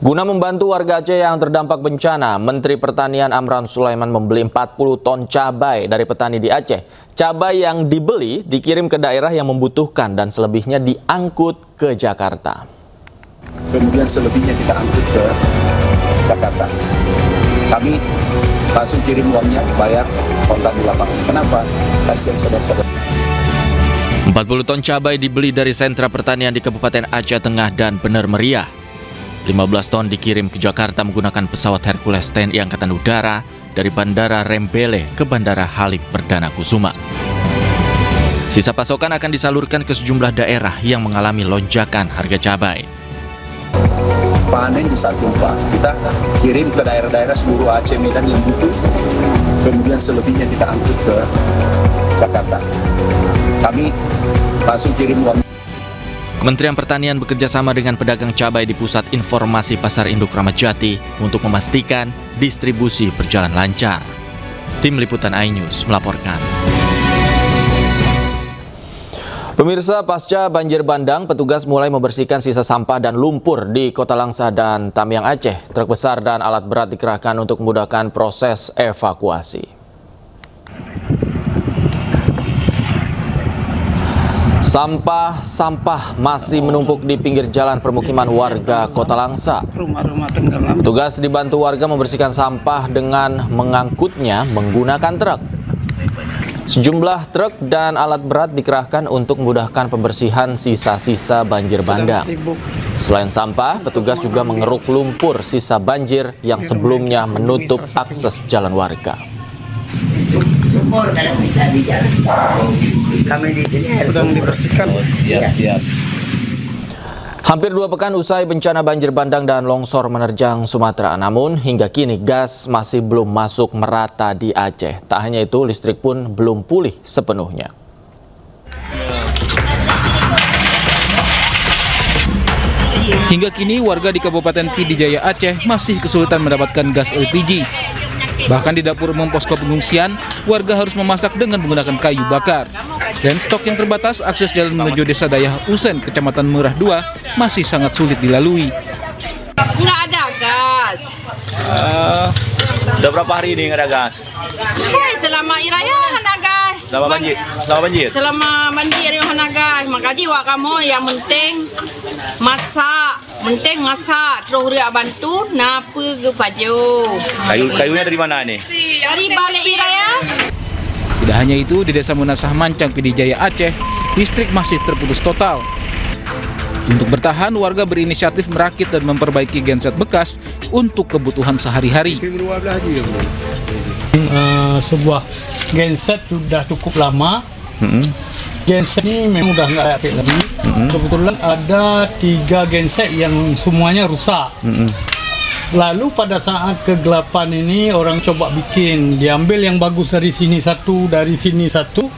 Guna membantu warga Aceh yang terdampak bencana, Menteri Pertanian Amran Sulaiman membeli 40 ton cabai dari petani di Aceh. Cabai yang dibeli dikirim ke daerah yang membutuhkan dan selebihnya diangkut ke Jakarta. Kemudian selebihnya kita angkut ke Jakarta. Kami langsung kirim uangnya, bayar kontan di lapangan. Kenapa? Kasihan saudara-saudara. 40 ton cabai dibeli dari sentra pertanian di Kabupaten Aceh Tengah dan Bener Meriah. 15 ton dikirim ke Jakarta menggunakan pesawat Hercules TNI Angkatan Udara dari Bandara Rembele ke Bandara Halim Perdana Kusuma. Sisa pasokan akan disalurkan ke sejumlah daerah yang mengalami lonjakan harga cabai. Panen di saat gempa, kita kirim ke daerah-daerah seluruh Aceh Medan yang butuh. Kemudian selebihnya kita angkut ke Jakarta. Kami langsung kirim uang. Kementerian Pertanian bekerja sama dengan pedagang cabai di Pusat Informasi Pasar Induk Ramat Jati untuk memastikan distribusi berjalan lancar. Tim Liputan iNews melaporkan. Pemirsa, pasca banjir bandang, petugas mulai membersihkan sisa sampah dan lumpur di Kota Langsa dan Tamiang Aceh. Truk besar dan alat berat dikerahkan untuk memudahkan proses evakuasi. Sampah masih menumpuk di pinggir jalan permukiman warga Kota Langsa. Rumah-rumah tenggelam. Petugas dibantu warga membersihkan sampah dengan mengangkutnya menggunakan truk. Sejumlah truk dan alat berat dikerahkan untuk memudahkan pembersihan sisa-sisa banjir bandang. Selain sampah, petugas juga mengeruk lumpur sisa banjir yang sebelumnya menutup akses jalan warga. Kami di sini sedang dibersihkan. Hampir 2 pekan usai bencana banjir bandang dan longsor menerjang Sumatera, namun hingga kini gas masih belum masuk merata di Aceh. Tak hanya itu, listrik pun belum pulih sepenuhnya. Hingga kini warga di Kabupaten Pidi Jaya Aceh masih kesulitan mendapatkan gas LPG. Bahkan di dapur umum posko pengungsian, warga harus memasak dengan menggunakan kayu bakar. Selain stok yang terbatas, akses jalan menuju Desa Dayah Usen, Kecamatan Merah 2, masih sangat sulit dilalui. Nggak ada gas. Udah berapa hari ini nggak ada gas? Selama iraya ada gas. Selama banjir? Selama banjir yang ada gas. Makanya wak kamu yang penting masak. Terus dia bantu napa ke paju. Kayunya dari mana nih? Dari balik iraya. Tidak hanya itu, di Desa Munasah Mancang, Pidi Jaya Aceh, listrik masih terputus total. Untuk bertahan, warga berinisiatif merakit dan memperbaiki genset bekas untuk kebutuhan sehari-hari. Sebuah genset sudah cukup lama. Genset ini memang udah nggak aktif lagi. Kebetulan ada 3 genset yang semuanya rusak. Lalu pada saat kegelapan ini orang coba bikin, diambil yang bagus dari sini satu, dari sini satu.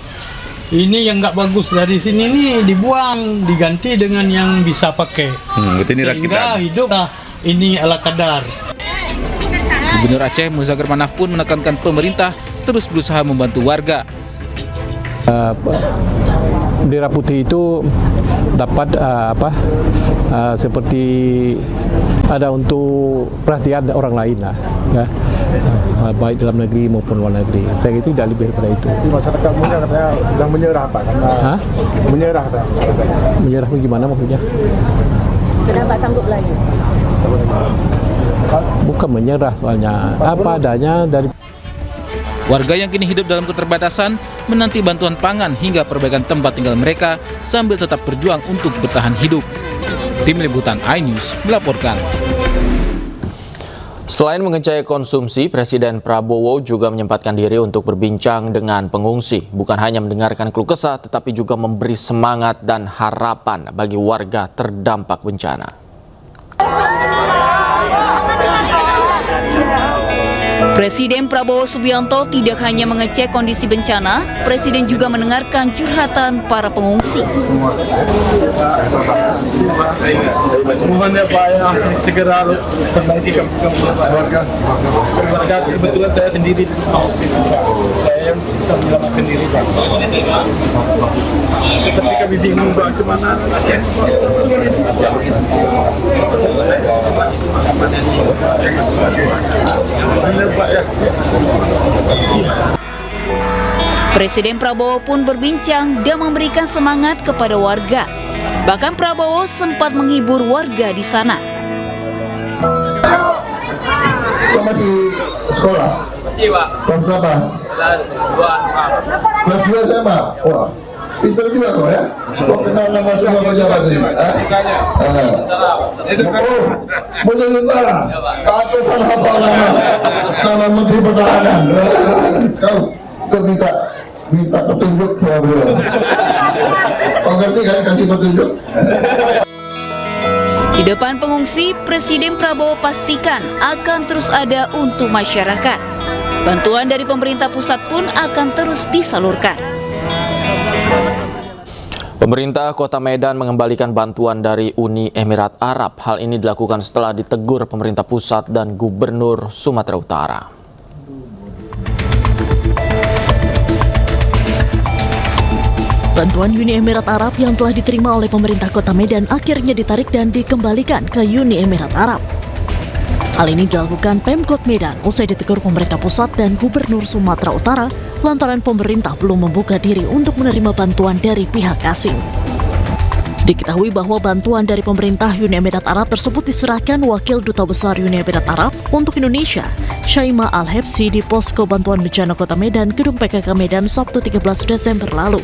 Ini yang nggak bagus dari sini nih dibuang, diganti dengan yang bisa pakai. Sehingga hidup ini ala kadar. Gubernur Aceh Muzagar Manaf pun menekankan pemerintah terus berusaha membantu warga. Bendera putih itu dapat seperti ada untuk perhatian orang lain lah, ya. Baik dalam negeri maupun luar negeri. Saya itu tidak lebih daripada itu. Masyarakat muda katanya sudah menyerah Pak, karena menyerah tak? Menyerah bagaimana maksudnya? Kenapa sanggup lagi? Bukan menyerah, soalnya apa adanya dari. Warga yang kini hidup dalam keterbatasan menanti bantuan pangan hingga perbaikan tempat tinggal mereka sambil tetap berjuang untuk bertahan hidup. Tim Liputan iNews melaporkan. Selain mengecek konsumsi, Presiden Prabowo juga menyempatkan diri untuk berbincang dengan pengungsi. Bukan hanya mendengarkan keluh kesah, tetapi juga memberi semangat dan harapan bagi warga terdampak bencana. Presiden Prabowo Subianto tidak hanya mengecek kondisi bencana, Presiden juga mendengarkan curhatan para pengungsi. Mohon ya Pak ya, segera perbaiki kampung warga. Kebetulan saya sendiri di rumah, saya bisa menyelamatkan diri Pak. Tapi kami bingung Pak, kemana? Presiden Prabowo pun berbincang dan memberikan semangat kepada warga. Bahkan Prabowo sempat menghibur warga di sana. Masih sekolah? Masih, Pak. Kelas berapa? Kelas 2. Kelas 2 SMA? Wah, pintar juga kok ya? Kok kenal nama semua pejabat ini? Mau jadi tentara? Atau salah hafal nama Menteri Pertahanan? Kau minta petunjuk sama beliau. Kau ngerti kan kasih petunjuk? Di depan pengungsi, Presiden Prabowo pastikan akan terus ada untuk masyarakat. Bantuan dari pemerintah pusat pun akan terus disalurkan. Pemerintah Kota Medan mengembalikan bantuan dari Uni Emirat Arab. Hal ini dilakukan setelah ditegur pemerintah pusat dan Gubernur Sumatera Utara. Bantuan Uni Emirat Arab yang telah diterima oleh pemerintah Kota Medan akhirnya ditarik dan dikembalikan ke Uni Emirat Arab. Hal ini dilakukan Pemkot Medan usai ditegur pemerintah pusat dan Gubernur Sumatera Utara lantaran pemerintah belum membuka diri untuk menerima bantuan dari pihak asing. Diketahui bahwa bantuan dari pemerintah Uni Emirat Arab tersebut diserahkan Wakil Duta Besar Uni Emirat Arab untuk Indonesia, Syaima Al-Hebsi di Posko Bantuan Bencana Kota Medan, Gedung PKK Medan, Sabtu 13 Desember lalu.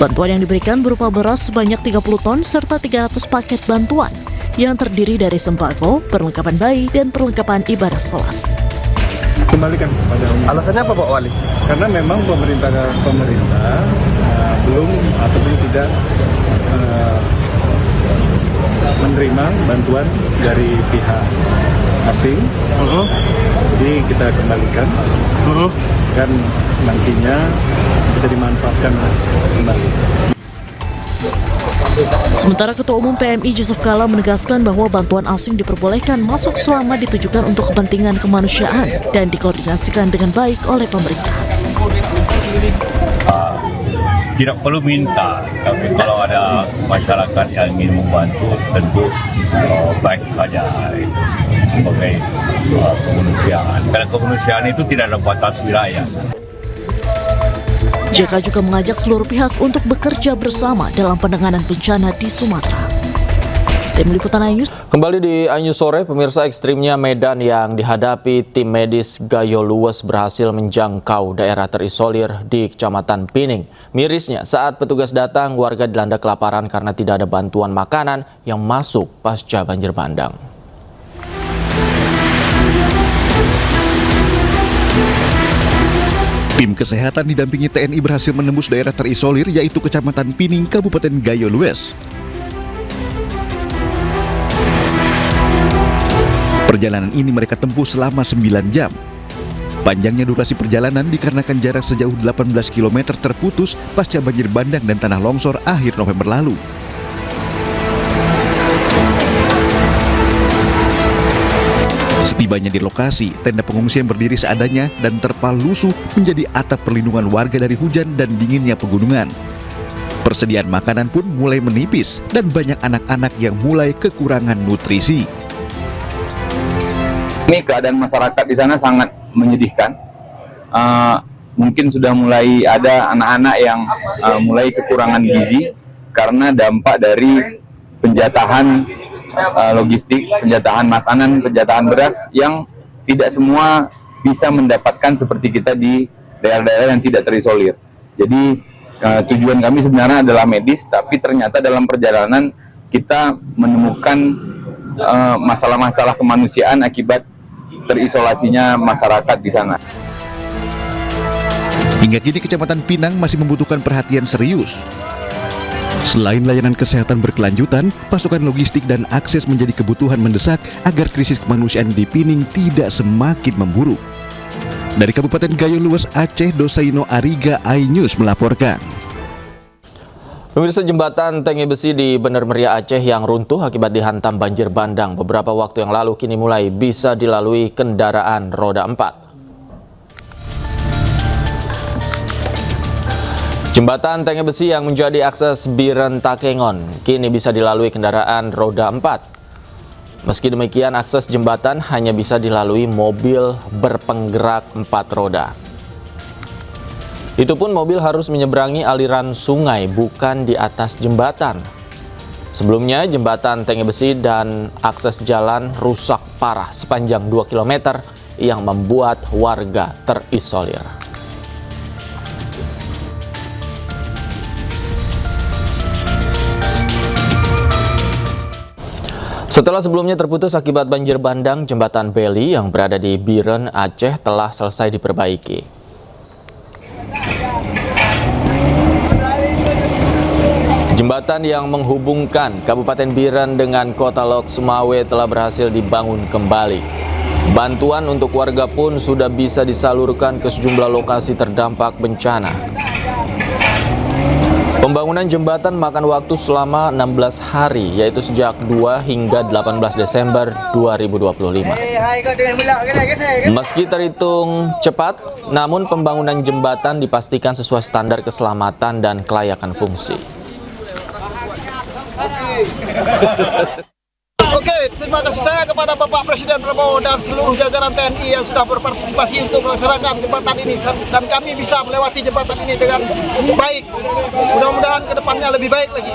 Bantuan yang diberikan berupa beras sebanyak 30 ton serta 300 paket bantuan yang terdiri dari sembako, perlengkapan bayi, dan perlengkapan ibadah sholat. Kembalikan kepada Uni. Alasannya apa Pak Wali? Karena memang pemerintah belum tidak menerima bantuan dari pihak asing. Jadi kita kembalikan kan nantinya bisa dimanfaatkan kembali. Sementara Ketua Umum PMI Yusuf Kala menegaskan bahwa bantuan asing diperbolehkan masuk selama ditujukan untuk kepentingan kemanusiaan dan dikoordinasikan dengan baik oleh pemerintah. Tidak perlu minta, tapi kalau ada masyarakat yang ingin membantu tentu baik saja itu sebagai kemanusiaan. Karena kemanusiaan itu tidak ada batas wilayah. JK juga mengajak seluruh pihak untuk bekerja bersama dalam penanganan bencana di Sumatera. Tim Liputan iNews. Kembali di iNews sore, pemirsa, ekstrimnya medan yang dihadapi tim medis Gayo Luwes berhasil menjangkau daerah terisolir di Kecamatan Pining. Mirisnya, saat petugas datang, warga dilanda kelaparan karena tidak ada bantuan makanan yang masuk pasca banjir bandang. Tim kesehatan didampingi TNI berhasil menembus daerah terisolir yaitu Kecamatan Pining, Kabupaten Gayo Luwes. Perjalanan ini mereka tempuh selama 9 jam. Panjangnya durasi perjalanan dikarenakan jarak sejauh 18 km terputus pasca banjir bandang dan tanah longsor akhir November lalu. Setibanya di lokasi, tenda pengungsian berdiri seadanya dan terpal lusuh menjadi atap perlindungan warga dari hujan dan dinginnya pegunungan. Persediaan makanan pun mulai menipis dan banyak anak-anak yang mulai kekurangan nutrisi. Ini keadaan masyarakat di sana sangat menyedihkan. Mungkin sudah mulai ada anak-anak yang mulai kekurangan gizi karena dampak dari penjatahan logistik, penjatahan makanan, penjatahan beras yang tidak semua bisa mendapatkan seperti kita di daerah-daerah yang tidak terisolir. Jadi tujuan kami sebenarnya adalah medis, tapi ternyata dalam perjalanan kita menemukan masalah-masalah kemanusiaan akibat terisolasinya masyarakat di sana. Hingga kini Kecamatan Pinang masih membutuhkan perhatian serius. Selain layanan kesehatan berkelanjutan, pasokan logistik dan akses menjadi kebutuhan mendesak agar krisis kemanusiaan di Pining tidak semakin memburuk. Dari Kabupaten Gayo Luas, Aceh, Dosaino Ariga, iNews melaporkan. Pemirsa, jembatan Tenge Besi di Bener Meriah Aceh yang runtuh akibat dihantam banjir bandang beberapa waktu yang lalu kini mulai bisa dilalui kendaraan roda 4. Jembatan Tenge Besi yang menjadi akses Biren Takengon kini bisa dilalui kendaraan roda 4. Meski demikian, akses jembatan hanya bisa dilalui mobil berpenggerak 4 roda. Itu pun mobil harus menyeberangi aliran sungai, bukan di atas jembatan. Sebelumnya, jembatan Tenge Besi dan akses jalan rusak parah sepanjang 2 km yang membuat warga terisolir. Setelah sebelumnya terputus akibat banjir bandang, jembatan Beli yang berada di Biren, Aceh telah selesai diperbaiki. Jembatan yang menghubungkan Kabupaten Biren dengan Kota Lok Sumawe telah berhasil dibangun kembali. Bantuan untuk warga pun sudah bisa disalurkan ke sejumlah lokasi terdampak bencana. Pembangunan jembatan makan waktu selama 16 hari, yaitu sejak 2 hingga 18 Desember 2025. Meski terhitung cepat, namun pembangunan jembatan dipastikan sesuai standar keselamatan dan kelayakan fungsi. Oke, terima kasih saya kepada Bapak Presiden Prabowo dan seluruh jajaran TNI yang sudah berpartisipasi untuk melaksanakan jembatan ini, dan kami bisa melewati jembatan ini dengan baik. Mudah-mudahan ke depannya lebih baik lagi.